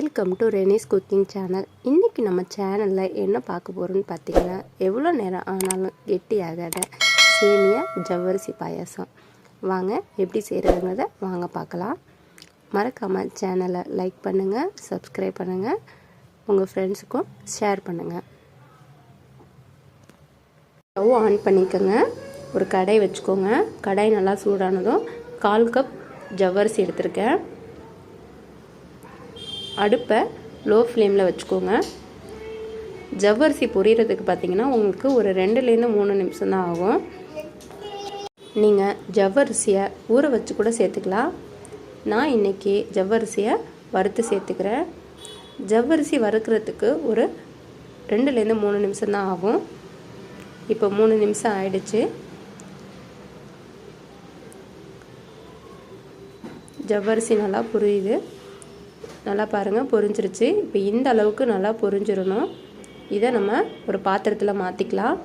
Welcome to Renesh cooking channel. இன்றைக்கி நம்ம சேனலில் என்ன பார்க்க போகிறோன்னு பார்த்தீங்கன்னா, எவ்வளோ நேரம் ஆனாலும் கெட்டி ஆகாத சேமியா ஜவ்வரிசி பாயாசம். வாங்க எப்படி செய்கிறதுங்கிறத வாங்க பார்க்கலாம். மறக்காமல் சேனலை லைக் பண்ணுங்கள், சப்ஸ்கிரைப் பண்ணுங்கள், உங்கள் ஃப்ரெண்ட்ஸுக்கும் ஷேர் பண்ணுங்கள். ஸ்டவ் ஆன் பண்ணிக்கோங்க. ஒரு கடாய் வச்சுக்கோங்க. கடாய் நல்லா சூடானதும் 1/4 கப் ஜவ்வரிசி எடுத்திருக்கேன். அடுப்பை லோ ஃப்ளேமில் வச்சுக்கோங்க. ஜவ்வரிசி பொரியறதுக்கு பார்த்திங்கன்னா உங்களுக்கு ஒரு 2-3 நிமிஷம் தான் ஆகும். நீங்கள் ஜவ்வரிசியை ஊற வச்சு கூட சேர்த்துக்கலாம். நான் இன்றைக்கி ஜவ்வரிசியை வறுத்து சேர்த்துக்கிறேன். ஜவ்வரிசி வறுக்கிறதுக்கு ஒரு 2-3 நிமிஷம் தான் ஆகும். இப்போ 3 நிமிஷம் ஆயிடுச்சு. ஜவ்வரிசி நல்லா புரியுது. நல்லா பாருங்கள், பொரிஞ்சிருச்சு. இப்போ இந்த அளவுக்கு நல்லா பொரிஞ்சிடணும். இதை நம்ம ஒரு பாத்திரத்தில் மாற்றிக்கலாம்.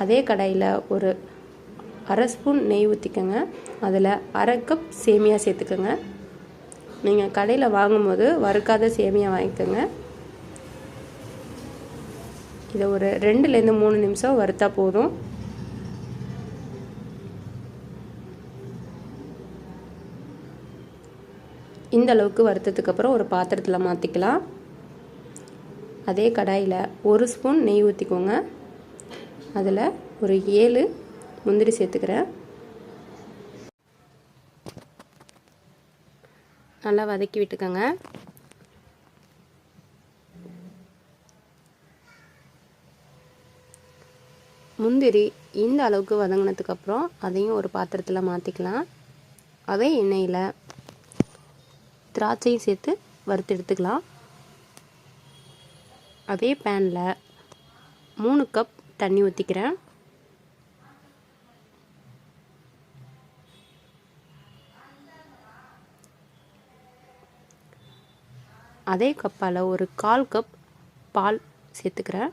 அதே கடாயில் ஒரு 1/2 ஸ்பூன் நெய் ஊற்றிக்கோங்க. அதில் 1/2 கப் சேமியா சேர்த்துக்கோங்க. நீங்கள் கடையில் வாங்கும்போது வறுக்காத சேமியா வாங்கிக்கோங்க. இதை ஒரு 2-3 நிமிஷம் வறுத்தா போதும். இந்த அளவுக்கு வறுத்ததுக்கப்புறம் ஒரு பாத்திரத்தில் மாற்றிக்கலாம். அதே கடாயில் 1 ஸ்பூன் நெய் ஊற்றிக்கோங்க. அதில் ஒரு 7 முந்திரி சேர்த்துக்கிறேன். நல்லா வதக்கி விட்டுக்கோங்க. முந்திரி இந்த அளவுக்கு வதங்கினதுக்கப்புறம் அதையும் ஒரு பாத்திரத்தில் மாற்றிக்கலாம். அதே எண்ணெயில் திராட்சையும் சேர்த்து வறுத்து எடுத்துக்கலாம். அதே பேனில் 3 கப் தண்ணி ஊற்றிக்கிறேன். அதே கப்பால் ஒரு 1/4 கப் பால் சேர்த்துக்கிறேன்.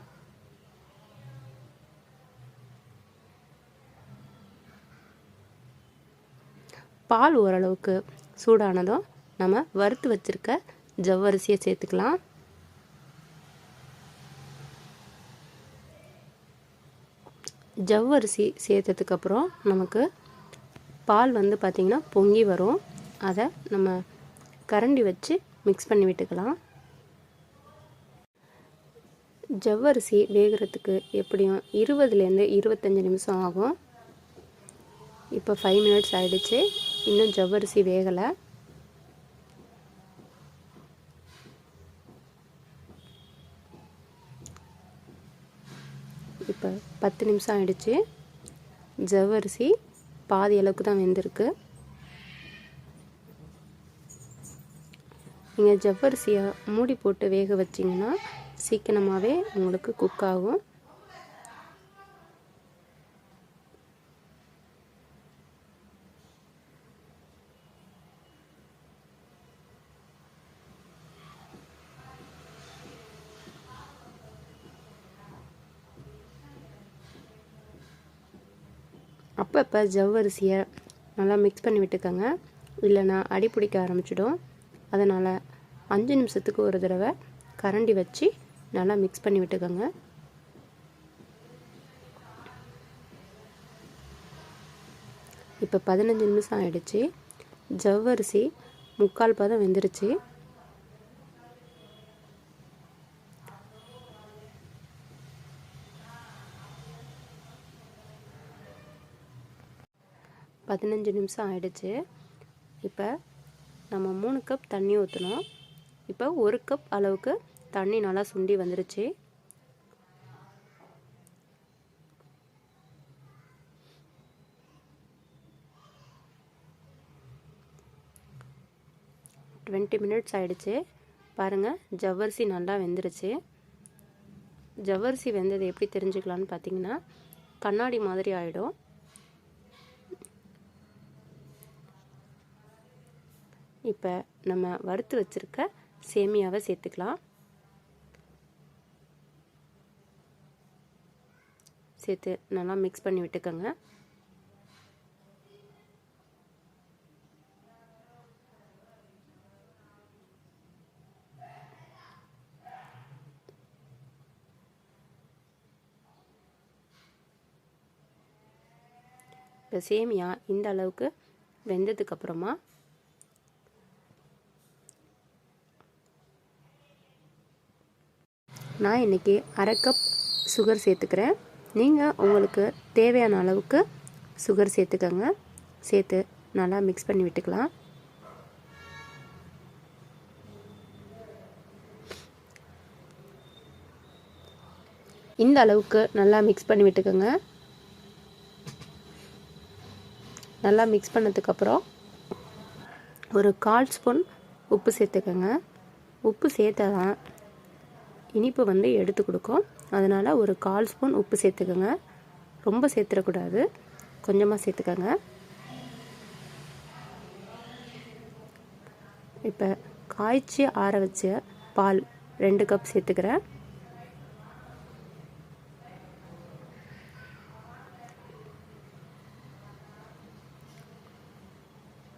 பால் ஓரளவுக்கு சூடானதும் நம்ம வறுத்து வச்சுருக்க ஜவ்வரிசியை சேர்த்துக்கலாம். ஜவ்வரிசி சேர்த்ததுக்கப்புறம் நமக்கு பால் பார்த்திங்கன்னா பொங்கி வரும். அதை நம்ம கரண்டி வச்சு மிக்ஸ் பண்ணி விட்டுக்கலாம். ஜவ்வரிசி வேகிறதுக்கு எப்படியும் 20-25 நிமிஷம் ஆகும். இப்போ 5 மினிட்ஸ் ஆகிடுச்சு. இன்னும் ஜவ்வரிசி வேகலை. இப்போ 10 நிமிஷம் ஆகிடுச்சு. ஜவ்வரிசி பாதி அளவுக்கு தான் வெந்திருக்கு. நீங்கள் ஜவ்வரிசியை மூடி போட்டு வேக வச்சிங்கன்னா சீக்கிரமாகவே உங்களுக்கு குக் ஆகும். அப்பப்போ ஜவ்வரிசியை நல்லா மிக்ஸ் பண்ணி விட்டுக்கோங்க. இல்லைன்னா அடி பிடிக்க ஆரம்பிச்சிடும். அதனால் 5 நிமிஷத்துக்கு ஒரு தடவை கரண்டி வச்சு நல்லா மிக்ஸ் பண்ணி விட்டுக்கோங்க. இப்போ 15 நிமிஷம் ஆகிடுச்சு. ஜவ்வரிசி 3/4 பதம் வெந்துருச்சு. பதினஞ்சு நிமிஷம் ஆயிடுச்சு. இப்போ நம்ம 3 கப் தண்ணி ஊற்றணும். இப்போ 1 கப் அளவுக்கு தண்ணி நல்லா சுண்டி வந்துருச்சு. டுவெண்ட்டி மினிட்ஸ் ஆயிடுச்சு. பாருங்கள், ஜவ்வரிசி நல்லா வெந்துருச்சு. ஜவ்வரிசி வெந்தது எப்படி தெரிஞ்சுக்கலான்னு பார்த்தீங்கன்னா, கண்ணாடி மாதிரி ஆகிடும். இப்போ நம்ம வறுத்து வச்சுருக்க சேமியாவை சேர்த்துக்கலாம். சேர்த்து நல்லா மிக்ஸ் பண்ணி விட்டுக்கோங்க. இப்போ சேமியா இந்த அளவுக்கு வெந்ததுக்கப்புறமா நான் இன்றைக்கி அரை கப் சுகர் சேர்த்துக்கிறேன். நீங்கள் உங்களுக்கு தேவையான அளவுக்கு சுகர் சேர்த்துக்கோங்க. சேர்த்து நல்லா மிக்ஸ் பண்ணி விட்டுக்கலாம். இந்த அளவுக்கு நல்லா மிக்ஸ் பண்ணி விட்டுக்கோங்க. நல்லா மிக்ஸ் பண்ணதுக்கப்புறம் ஒரு 1/4 ஸ்பூன் உப்பு சேர்த்துக்கோங்க. உப்பு சேர்த்தா தான் இனிப்பு எடுத்து கொடுக்கும். அதனால் ஒரு 1/4 ஸ்பூன் உப்பு சேர்த்துக்கோங்க. ரொம்ப சேர்த்துடக்கூடாது, கொஞ்சமாக சேர்த்துக்கோங்க. இப்போ காய்ச்சி ஆற வச்ச பால் 2 கப் சேர்த்துக்கிறேன்.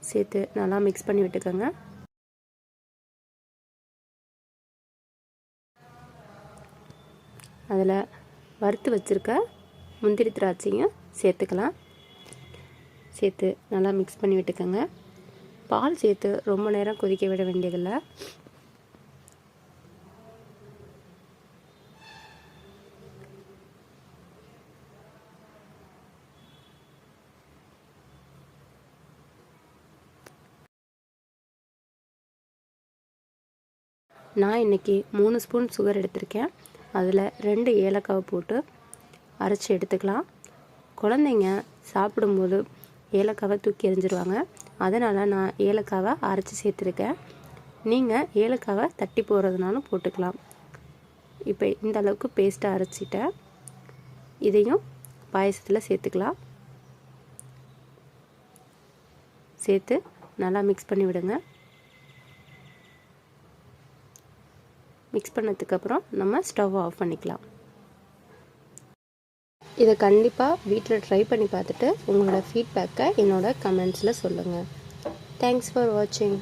சேர்த்து நல்லா மிக்ஸ் பண்ணி விட்டுக்கோங்க. அதில் வறுத்து வச்சுருக்க முந்திரி திராட்சையும் சேர்த்துக்கலாம். சேர்த்து நல்லா மிக்ஸ் பண்ணி விட்டுக்கோங்க. பால் சேர்த்து ரொம்ப நேரம் கொதிக்க விட வேண்டியதில்லை. நான் இன்றைக்கி 3 ஸ்பூன் சுகர் எடுத்திருக்கேன். அதில் 2 ஏலக்காவை போட்டு அரைச்சி எடுத்துக்கலாம். குழந்தைங்க சாப்பிடும்போது ஏலக்காவை தூக்கி எறிஞ்சிருவாங்க. அதனால் நான் ஏலக்காவை அரைச்சி சேர்த்துருக்கேன். நீங்கள் ஏலக்காவை தட்டி போடுறதுனாலும் போட்டுக்கலாம். இப்போ இந்த அளவுக்கு பேஸ்ட்டாக அரைச்சிட்டேன். இதையும் பாயசத்தில் சேர்த்துக்கலாம். சேர்த்து நல்லா மிக்ஸ் பண்ணி விடுங்க. மிக்ஸ் பண்ணதுக்கப்புறம் நம்ம ஸ்டவ் ஆஃப் பண்ணிக்கலாம். இதை கண்டிப்பாக வீட்டில் ட்ரை பண்ணி பார்த்துட்டு உங்களோட ஃபீட்பேக்கை என்னோட கமெண்ட்ஸில் சொல்லுங்கள். தேங்க்ஸ் ஃபார் வாட்சிங்.